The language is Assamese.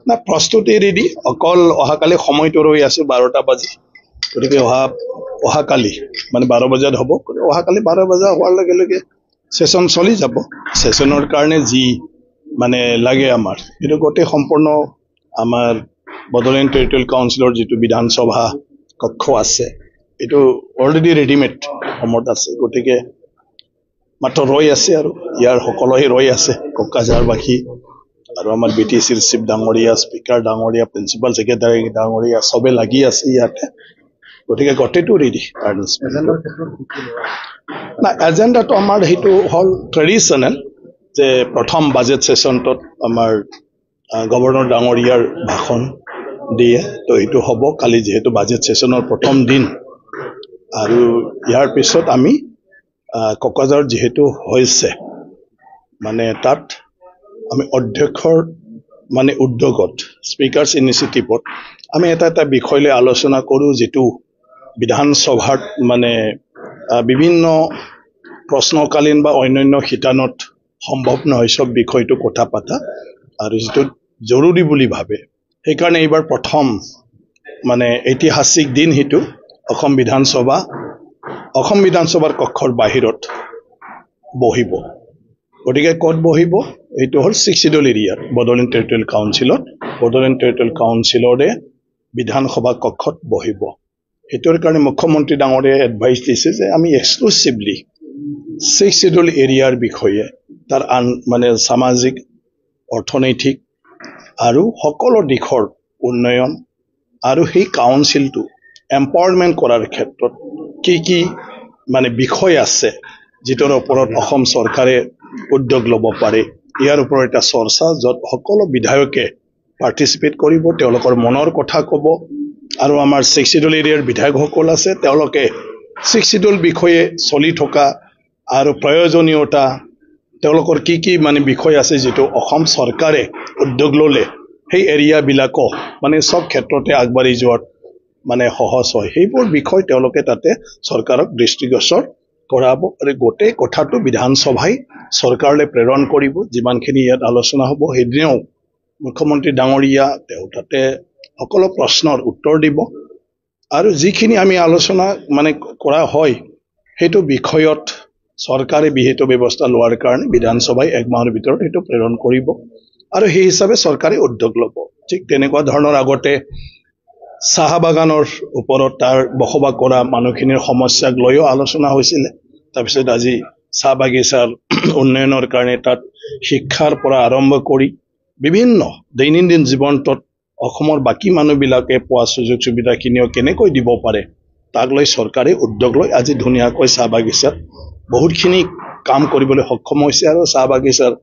না প্ৰস্তুতি ৰেডি অকল অহাকালি সময়টো ৰৈ আছে 12টা বাজি গতিকে অহাকালি মানে 12 বজাত হ'ব অহাকালি 12 বজা হোৱাৰ লগে লগে সেশন চলি যাব সেশনৰ কাৰণে যি মানে লাগে আমাৰ এইটো গোটেই সম্পূৰ্ণ আমাৰ বডোলেণ্ড টেৰিটৰিয়েল কাউন্সিলৰ যিটো বিধানসভা কক্ষ আছে এইটো অলৰেডি ৰেডিমেড ফৰ্মত আছে গতিকে মাত্ৰ ৰৈ আছে আৰু ইয়াৰ সকলোৱে ৰৈ আছে কক্কাঝাৰবাসী আৰু আমাৰ বিটিচিৰ চিফ ডাঙৰীয়া স্পিকাৰ ডাঙৰীয়া প্ৰিন্সিপাল ছেক্ৰেটাৰী ডাঙৰীয়া সবে লাগি আছে ইয়াতে গতিকে গোটেইটো ৰেডি না এজেণ্ডাটো আমাৰ সেইটো হ'ল ট্ৰেডিশ্যনেল যে প্ৰথম বাজেট সেশনটোত আমাৰ গভৰ্ণৰ ডাঙৰীয়াৰ ভাষণ দিয়ে তো এইটো হ'ব কালি যেহেতু বাজেট সেশনৰ প্ৰথম দিন আৰু ইয়াৰ পিছত আমি কক্কাঝাৰ যেহেতু হৈছে মানে তাত আমি অধ্যক্ষৰ মানে উদ্যোগত স্পিকাৰ্ছ ইনিচিয়েটিভত আমি এটা বিষয় লৈ আলোচনা কৰোঁ যেটো বিধানসভাত মানে বিভিন্ন প্ৰশ্নকালীন বা অন্যান্য শিতানত সম্ভৱ নহয় সব বিষয়টো কথা পাতা আৰু যেটো জৰুৰী বুলি ভাবে সেইকাৰণে এইবাৰ প্ৰথম মানে ঐতিহাসিক দিন হেতু অসম বিধানসভাৰ কক্ষৰ বাহিৰত বহিব গতিকে ক'ত বহিব এইটো হ'ল 6 শিডিউল এৰিয়াত বডোলেণ্ড টেৰিটৰিয়েল কাউন্সিলৰে বিধানসভা কক্ষত বহিব হেতুৰ কাৰণে মুখ্যমন্ত্ৰী ডাঙৰীয়াই এডভাইস দিছে যে আমি এক্সক্লুসিভলি 6 শিডিউল এৰিয়াৰ বিষয়ে তাৰ মানে সামাজিক অৰ্থনৈতিক আৰু সকলো দিশৰ উন্নয়ন আৰু সেই কাউন্সিলটো এম্পাৱাৰমেন্ট কৰাৰ ক্ষেত্ৰত কি মানে বিষয় আছে যেটোৰ ওপৰত অসম চৰকাৰে উদ্যোগ ল'ব পাৰে ইয়াৰ ওপৰত এটা চৰ্চা যত সকলো বিধায়কে পাৰ্টিসিপেট কৰিব তেওঁলোকৰ মনৰ কথা ক'ব আৰু আমাৰ 6 শিডিউল এৰিয়াৰ বিধায়কসকল আছে তেওঁলোকে 6 শিডিউল বিষয়ে চলি থকা আৰু প্ৰয়োজনীয়তা তেওঁলোকৰ কি মানে বিষয় আছে যেটো অসম চৰকাৰে উদ্যোগ ল'লে সেই এৰিয়া বিলাকো মানে সব ক্ষেত্ৰতে আগবাঢ়ি যোৱাত মানে সহজ হয় সেইবোৰ বিষয় তেওঁলোকে তাতে চৰকাৰক দৃষ্টিগোচৰ কৰাব আৰু গোটেই কথাটো বিধানসভাই চৰকাৰলৈ প্ৰেৰণ কৰিব যিমানখিনি ইয়াত আলোচনা হ'ব সেইদিনেও মুখ্যমন্ত্ৰী ডাঙৰীয়া তেওঁ তাতে সকলো প্ৰশ্নৰ উত্তৰ দিব আৰু যিখিনি আমি আলোচনা মানে কৰা হয় সেইটো বিষয়ত চৰকাৰে বিহিত ব্যৱস্থা লোৱাৰ কাৰণে বিধানসভাই এক মাহৰ ভিতৰত সেইটো প্ৰেৰণ কৰিব আৰু সেই হিচাপে চৰকাৰে উদ্যোগ ল'ব ঠিক তেনেকুৱা ধৰণৰ আগতে চাহ বাগানৰ ওপৰত তাৰ বসবাস কৰা মানুহখিনিৰ সমস্যাক লৈও আলোচনা হৈছিল তাৰপিছত আজি চাহ বাগিচাৰ উন্নয়নৰ কাৰণে তাত শিক্ষাৰ পৰা আৰম্ভ কৰি বিভিন্ন দৈনন্দিন জীৱনটোত অসমৰ বাকি মানুহবিলাকে পোৱা সুযোগ সুবিধাখিনিও কেনেকৈ দিব পাৰে তাক লৈ চৰকাৰে উদ্যোগ লৈ আজি ধুনীয়াকৈ চাহ বাগিচাত বহুতখিনি কাম কৰিবলৈ সক্ষম হৈছে আৰু চাহ বাগিচাৰ